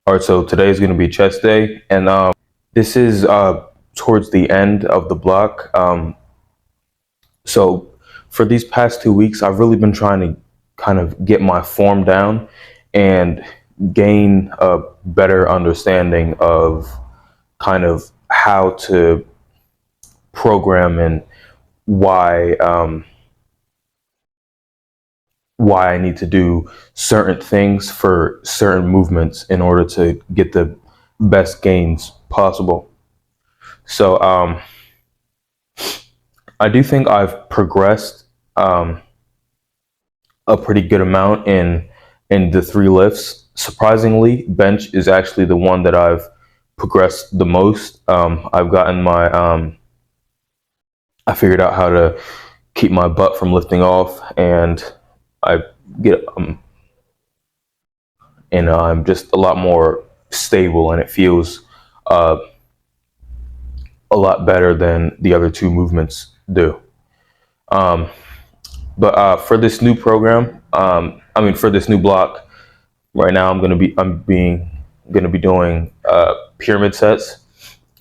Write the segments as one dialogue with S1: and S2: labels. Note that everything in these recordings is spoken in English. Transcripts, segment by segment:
S1: All right, so today is going to be chest day, and this is towards the end of the block. So for these past 2 weeks, I've really been trying to kind of get my form down and gain a better understanding of kind of how to program and why why I need to do certain things for certain movements in order to get the best gains possible. So I do think I've progressed um, a pretty good amount in the three lifts. Surprisingly, bench is actually the one that I've progressed the most. I've gotten my I figured out how to keep my butt from lifting off, and I get and I'm just a lot more stable, and it feels uh, a lot better than the other two movements do. Um, but for this new program, for this new block, right now I'm gonna be doing pyramid sets,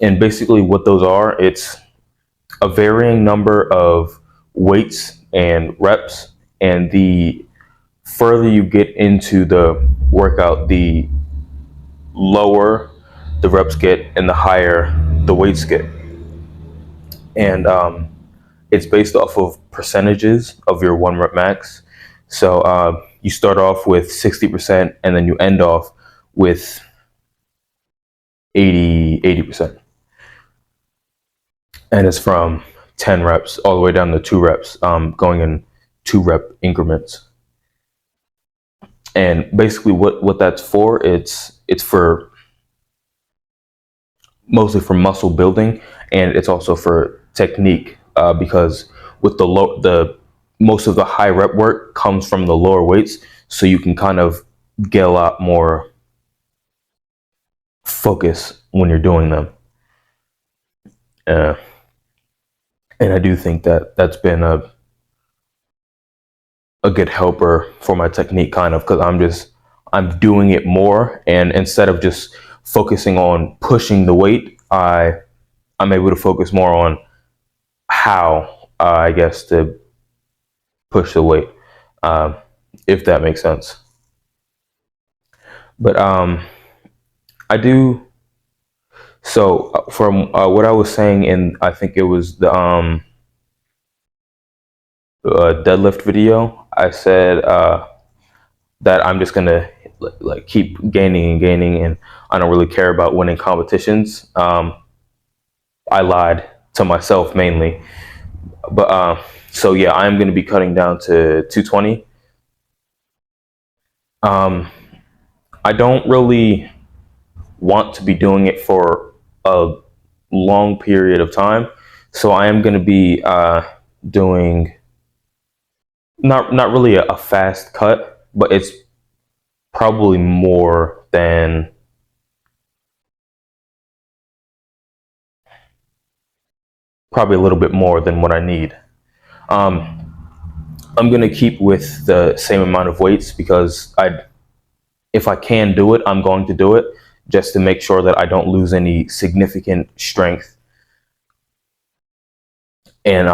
S1: and basically what those are, it's a varying number of weights and reps, and the further you get into the workout, the lower the reps get and the higher the weights get. And it's based off of percentages of your one rep max. So you start off with 60% and then you end off with 80%. And it's from 10 reps all the way down to 2 reps, going in 2 rep increments. And basically what that's for, it's for mostly for muscle building, and it's also for technique, because with the most of the high rep work comes from the lower weights, so you can kind of get a lot more focus when you're doing them. Uh, and I do think that that's been a good helper for my technique, kind of, because I'm doing it more, and instead of just focusing on pushing the weight, I'm able to focus more on how, I guess, to push the weight, um, if that makes sense. But I do. So from what I was saying in, I think it was the deadlift video, I said that I'm just gonna like keep gaining and gaining, and I don't really care about winning competitions. I lied to myself mainly, but so yeah, I'm gonna be cutting down to 220. Um, I don't really want to be doing it for a long period of time, so I am going to be doing not really a fast cut, but it's probably more than probably a little bit more than what I need. Um, I'm going to keep with the same amount of weights because if I can do it, I'm going to do it, just to make sure that I don't lose any significant strength. And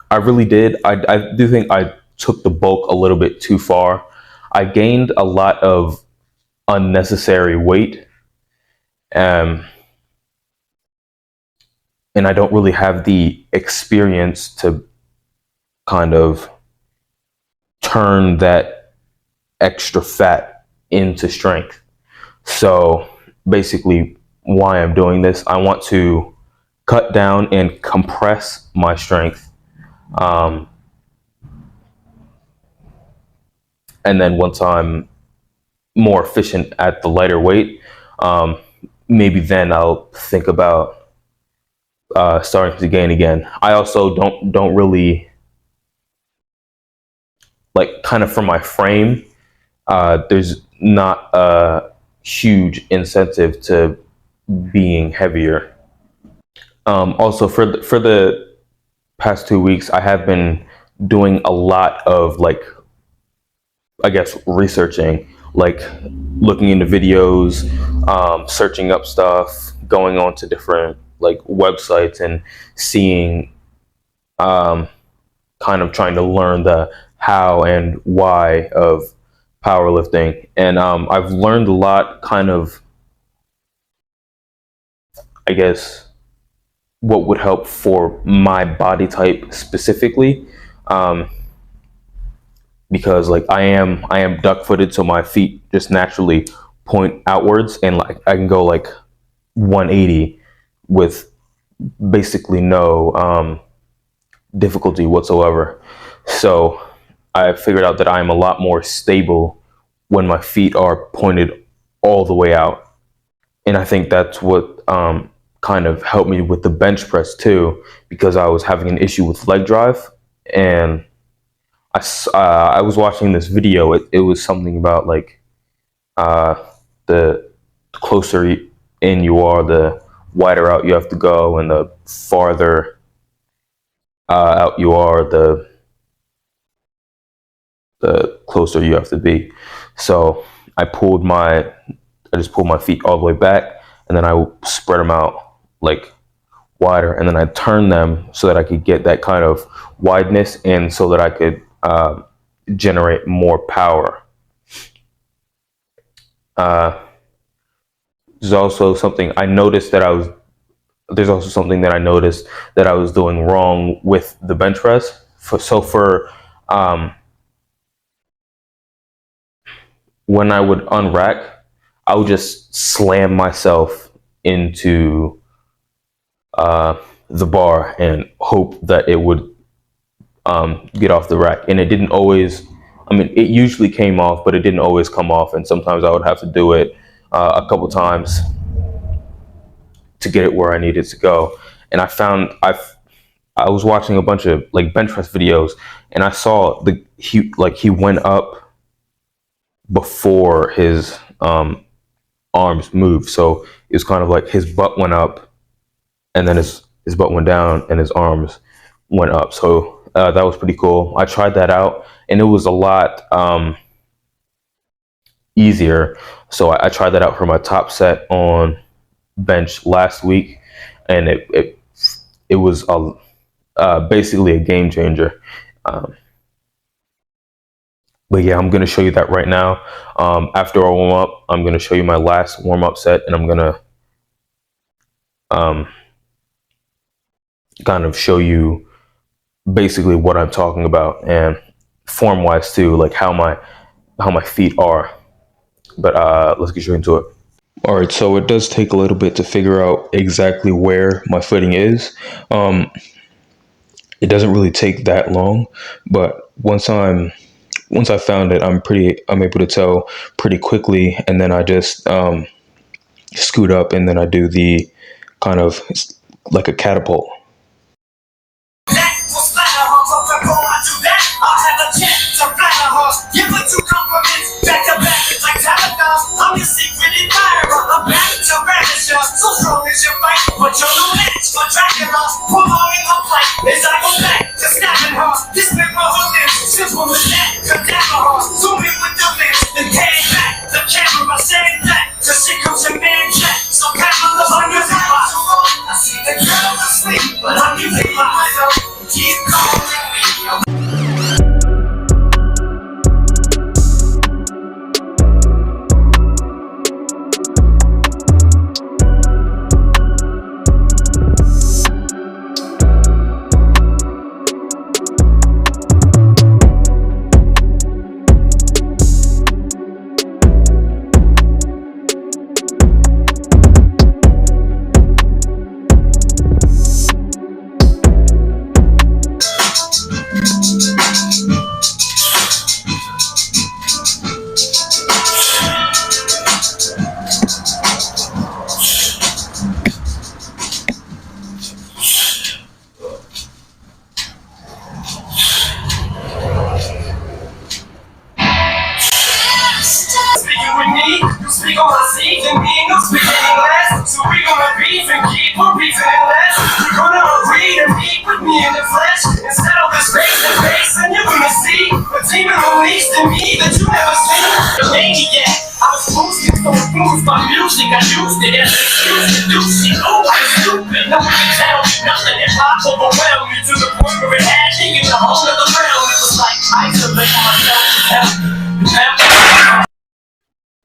S1: I really did. I do think I took the bulk a little bit too far. I gained a lot of unnecessary weight, um, and I don't really have the experience to kind of turn that extra fat into strength. So basically, why I'm doing this, I want to cut down and compress my strength. Um, and then once I'm more efficient at the lighter weight, um, maybe then I'll think about starting to gain again. I also don't really like, kind of, from my frame. There's not a huge incentive to being heavier. Also, for the past 2 weeks, I have been doing a lot of, like, I guess, researching like looking into videos, searching up stuff, going on to different like websites and seeing, kind of trying to learn the how and why of powerlifting. And I've learned a lot, kind of, I guess, what would help for my body type specifically. Um, because like I am duck footed, so my feet just naturally point outwards, and like I can go like 180 with basically no difficulty whatsoever. So I figured out that I'm a lot more stable when my feet are pointed all the way out. And I think that's what kind of helped me with the bench press too, because I was having an issue with leg drive. And I was watching this video. It was something about like the closer in you are, the wider out you have to go, and the farther out you are, the closer you have to be. So I just pulled my feet all the way back, and then I spread them out like wider, and then I turned them so that I could get that kind of wideness, and so that I could generate more power. There's also something I noticed that I was. There's also something that I noticed that I was doing wrong with the bench press. For when I would unrack, I would just slam myself into the bar and hope that it would get off the rack. And it didn't always, I mean, it usually came off, but it didn't always come off. And sometimes I would have to do it a couple times to get it where I needed to go. And I was watching a bunch of like bench press videos, and I saw he went up before his arms moved. So it was kind of like his butt went up, and then his butt went down, and his arms went up. So that was pretty cool. I tried that out, and it was a lot easier. So I tried that out for my top set on bench last week, and it was basically a game changer. But yeah, I'm going to show you that right now. After our warm up, I'm going to show you my last warm up set, and I'm going to kind of show you basically what I'm talking about, and form wise too, like how my feet are. But let's get straight into it. All right, so it does take a little bit to figure out exactly where my footing is. It doesn't really take that long, but once I found it, I'm able to tell pretty quickly, and then I just scoot up, and then I do the kind of like a catapult. So strong as your fight, but you're no match for Dracula. Prolonging her flight as I go back to snapping her. This big rubber lips, simple as that. Cadaver her, zooming with the lens, then came back. The camera saying that, till she comes in man jack. So Pamela on your back. I see the girl asleep, but I'm using my eyes up. Keep calling me. Speak on my seat and me and you speak any less. So we gonna beef and keep on beefing unless you're gonna agree to meet with me in the flesh and settle this face to face, and you're gonna see the team
S2: release to me that you never seen. The maniac. I was boosted so influenced by music. I used it as an excuse to do shit. Oh, I'm stupid. No one can tell me nothing. Hip hop overwhelmed me to the point where it had me in the whole of the realm. It was like isolating myself from hell.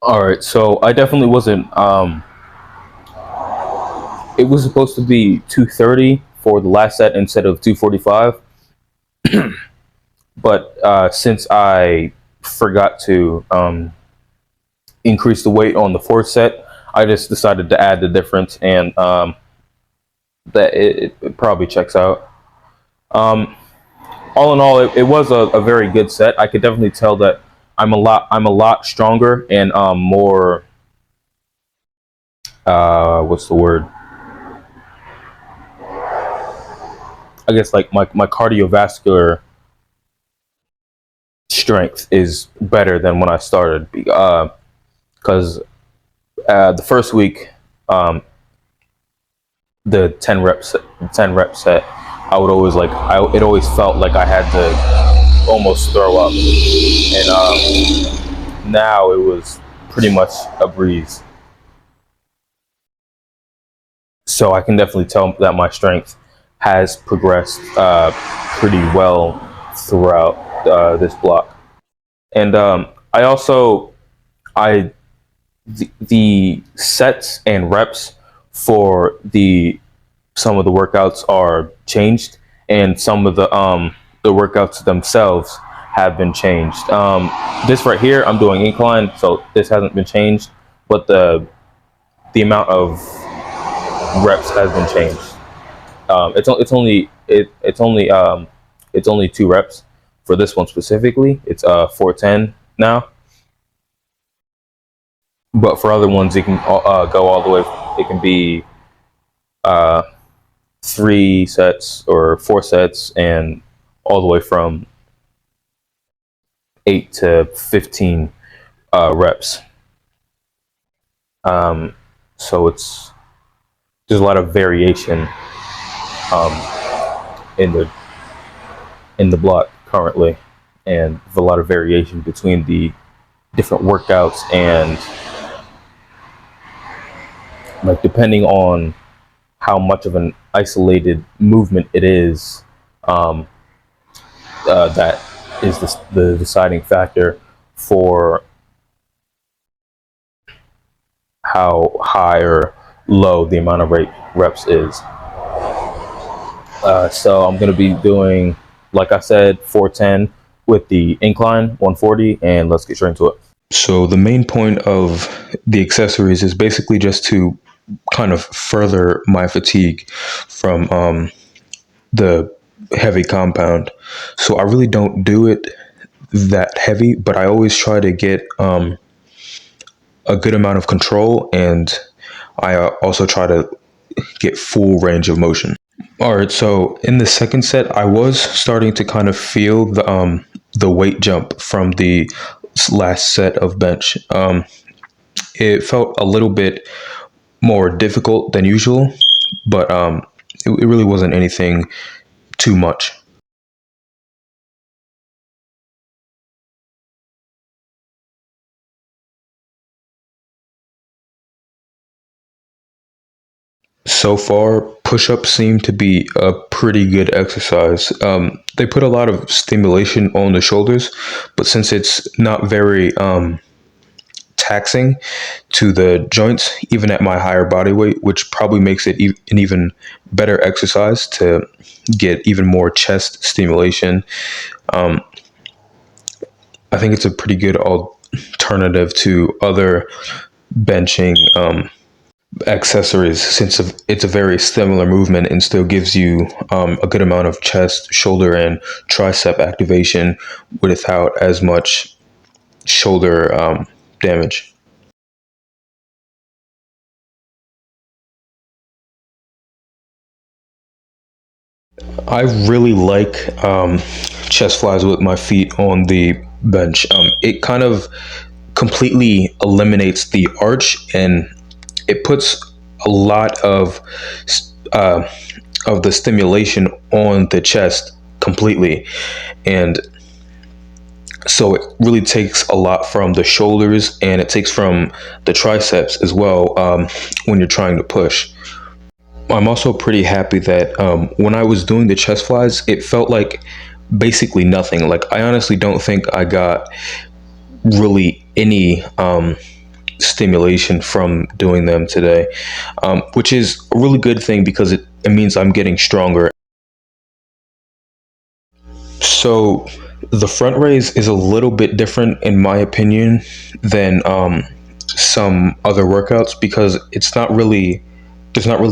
S1: All right, so I definitely wasn't. It was supposed to be 2:30 for the last set instead of 2:45, but since I forgot to increase the weight on the fourth set, I just decided to add the difference, and that it probably checks out. Um, all in all, it was a very good set. I could definitely tell that I'm a lot stronger and more what's the word? I guess like my cardiovascular strength is better than when I started, because the first week, the 10 rep set, I would always it always felt like I had to almost throw up, and now it was pretty much a breeze. So I can definitely tell that my strength has progressed pretty well throughout this block. And I also I the sets and reps for the some of the workouts are changed, and some of the workouts themselves have been changed. This right here, I'm doing incline, so this hasn't been changed, but the amount of reps has been changed. It's only 2 reps for this one specifically. It's 410 now, but for other ones, it can go all the way. It can be uh, 3 sets or 4 sets, and all the way from 8 to 15 reps. So there's a lot of variation um, in the block currently, and a lot of variation between the different workouts, and like depending on how much of an isolated movement it is, that is the deciding factor for how high or low the amount of reps is. So I'm going to be doing, like I said, 410 with the incline 140, and let's get straight into it. So the main point of the accessories is basically just to kind of further my fatigue from the heavy compound. So I really don't do it that heavy, but I always try to get a good amount of control, and I also try to get full range of motion. All right, so in the second set, I was starting to kind of feel the weight jump from the last set of bench. It felt a little bit more difficult than usual, but it really wasn't anything too much. So far, push-ups seem to be a pretty good exercise. They put a lot of stimulation on the shoulders, but since it's not very taxing to the joints, even at my higher body weight, which probably makes it an even better exercise to get even more chest stimulation. I think it's a pretty good alternative to other benching accessories, since it's a very similar movement and still gives you a good amount of chest, shoulder, and tricep activation without as much shoulder damage. I really like chest flies with my feet on the bench. It kind of completely eliminates the arch, and it puts a lot uh, of the stimulation on the chest completely. And So it really takes a lot from the shoulders, and it takes from the triceps as well, when you're trying to push. I'm also pretty happy that when I was doing the chest flies, it felt like basically nothing. Like, I honestly don't think I got really any stimulation from doing them today, which is a really good thing because it means I'm getting stronger. So the front raise is a little bit different, in my opinion, than some other workouts because there's not really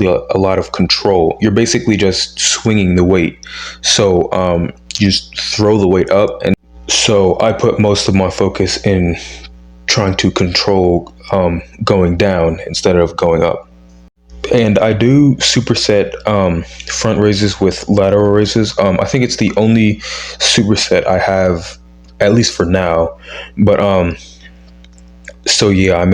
S1: a lot of control. You're basically just swinging the weight. So you just throw the weight up. And so I put most of my focus in trying to control going down instead of going up. And I do superset front raises with lateral raises. I think it's the only superset I have, at least for now. But so yeah, I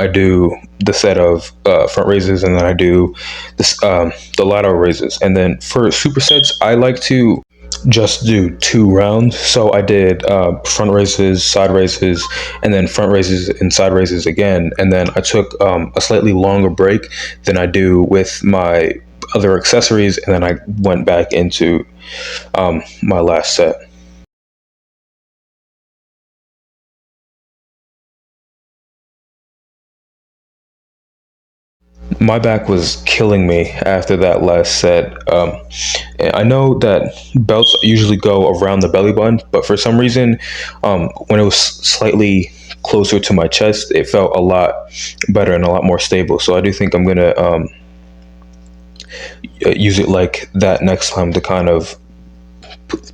S1: do the set of front raises, and then I do this the lateral raises. And then for supersets, I like to just do 2 rounds. So I did front raises, side raises, and then front raises and side raises again. And then I took a slightly longer break than I do with my other accessories, and then I went back into my last set. My back was killing me after that last set. I know that belts usually go around the belly button, but for some reason, when it was slightly closer to my chest, it felt a lot better and a lot more stable. So I do think I'm gonna use it like that next time to kind of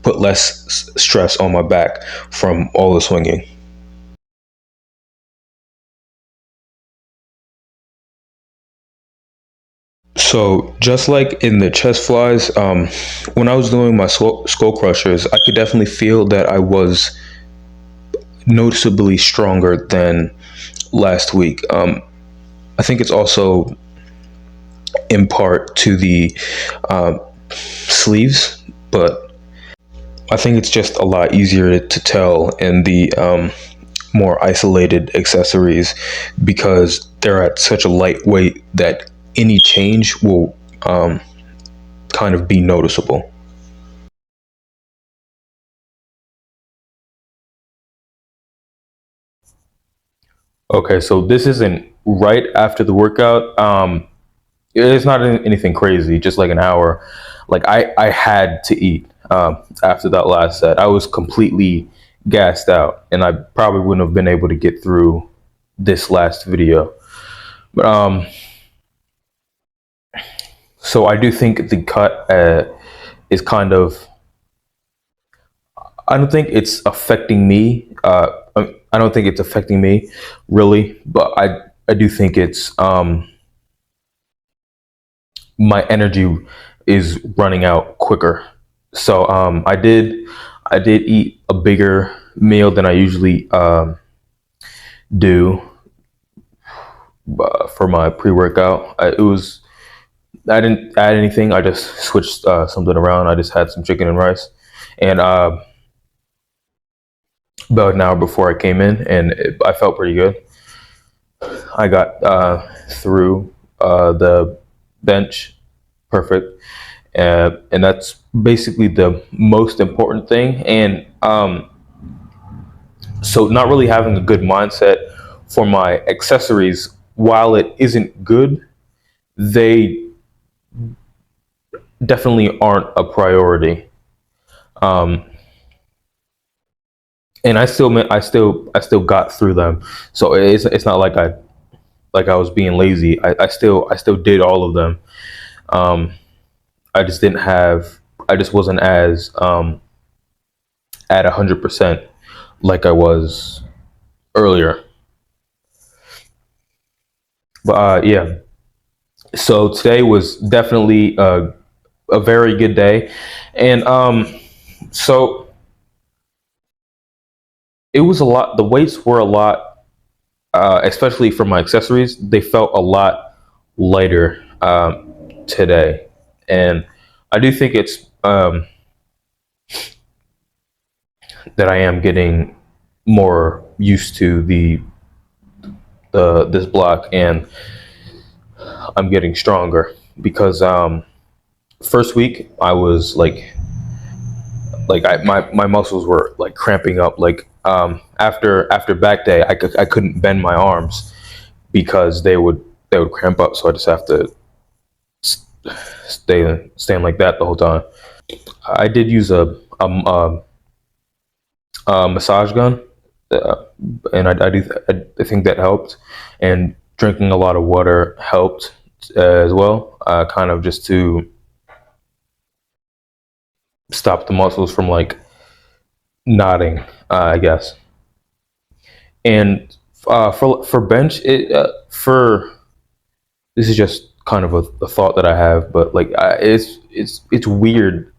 S1: put less stress on my back from all the swinging. So just like in the chest flies, when I was doing my skull crushers, I could definitely feel that I was noticeably stronger than last week. I think it's also in part to the sleeves, but I think it's just a lot easier to tell in the more isolated accessories because they're at such a light weight that any change will kind of be noticeable. Okay, so this isn't right after the workout. It's not anything crazy, just like an hour. Like I had to eat after that last set. I was completely gassed out, and I probably wouldn't have been able to get through this last video. But so I do think the cut is kind of. I don't think it's affecting me. I don't think it's affecting me really, but I do think it's my energy is running out quicker. So I did eat a bigger meal than I usually do for my pre-workout. I didn't add anything. I just switched something around. I just had some chicken and rice, and about an hour before I came in, and I felt pretty good. I got through the bench perfect, and that's basically the most important thing. And so, not really having a good mindset for my accessories, while it isn't good, they definitely aren't a priority. Um, and I still got through them. So it's not like I was being lazy. I still did all of them. Um, I just didn't have. I just wasn't as at 100% like I was earlier. But yeah, so today was definitely a very good day, and so it was a lot. The weights were a lot, especially for my accessories. They felt a lot lighter today, and I do think it's that I am getting more used to the this block, and I'm getting stronger because first week I was my muscles were like cramping up. Like after back day, I couldn't bend my arms because they would cramp up. So I just have to stand like that the whole time. I did use a massage gun, uh, and I think that helped, and drinking a lot of water helped as well. Kind of just to stop the muscles from like knotting, I guess. And for bench, it for this is just kind of a thought that I have, but like it's weird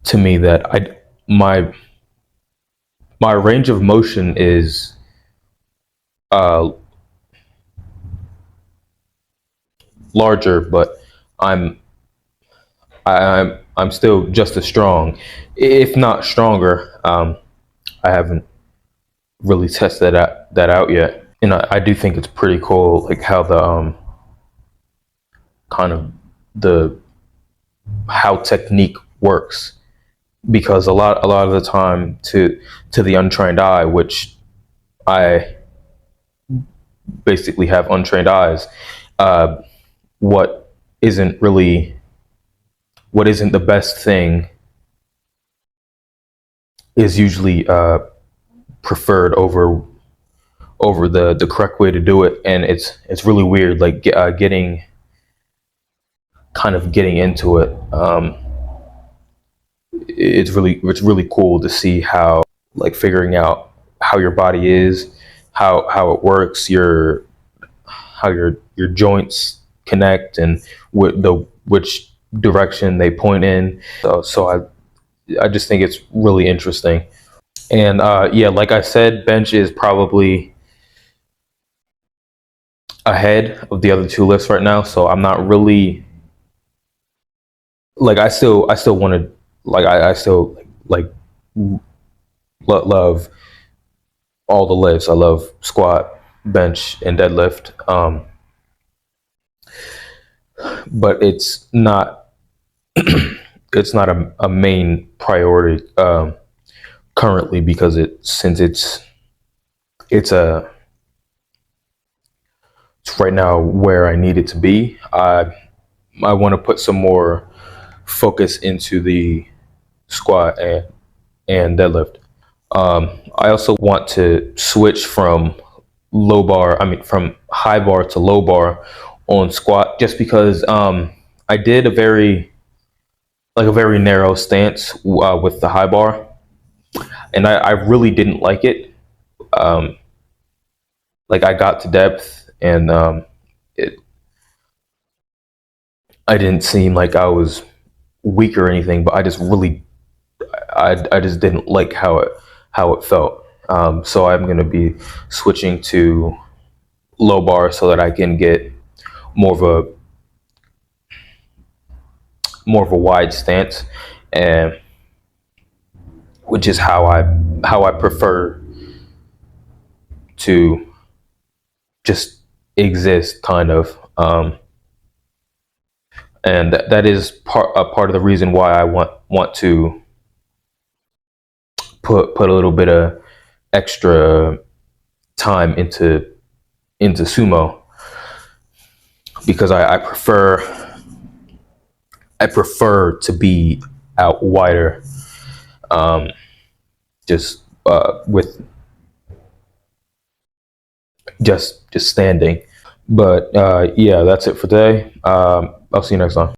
S1: to me that my my range of motion is uh, larger, but I'm I'm still just as strong, if not stronger. I haven't really tested that out yet, and I do think it's pretty cool, like how the kind of the how technique works, because a lot of the time to the untrained eye, which I basically have untrained eyes, uh, what isn't really what isn't the best thing is usually preferred over the correct way to do it, and it's really weird, like getting kind of getting into it. It's really cool to see how, like, figuring out how your body is, how it works, how your joints connect, and which direction they point in. So I just think it's really interesting. And yeah, like I said, bench is probably ahead of the other two lifts right now. So I'm not really like I still want to like I still like love all the lifts. I love squat, bench, and deadlift. But it's not a main priority currently, because since it's a it's right now where I need it to be. I want to put some more focus into the squat and deadlift. I also want to switch from from high bar to low bar on squat, just because I did a very narrow stance with the high bar, and I really didn't like it. Um, like, I got to depth, and it I didn't seem like I was weak or anything, but I just didn't like how it felt. So I'm going to be switching to low bar so that I can get more of a wide stance, and which is how I prefer to just exist, kind of. And that is a part of the reason why I want to put a little bit of extra time into sumo, because I prefer to be out wider, just with just standing. But yeah, that's it for today. I'll see you next time.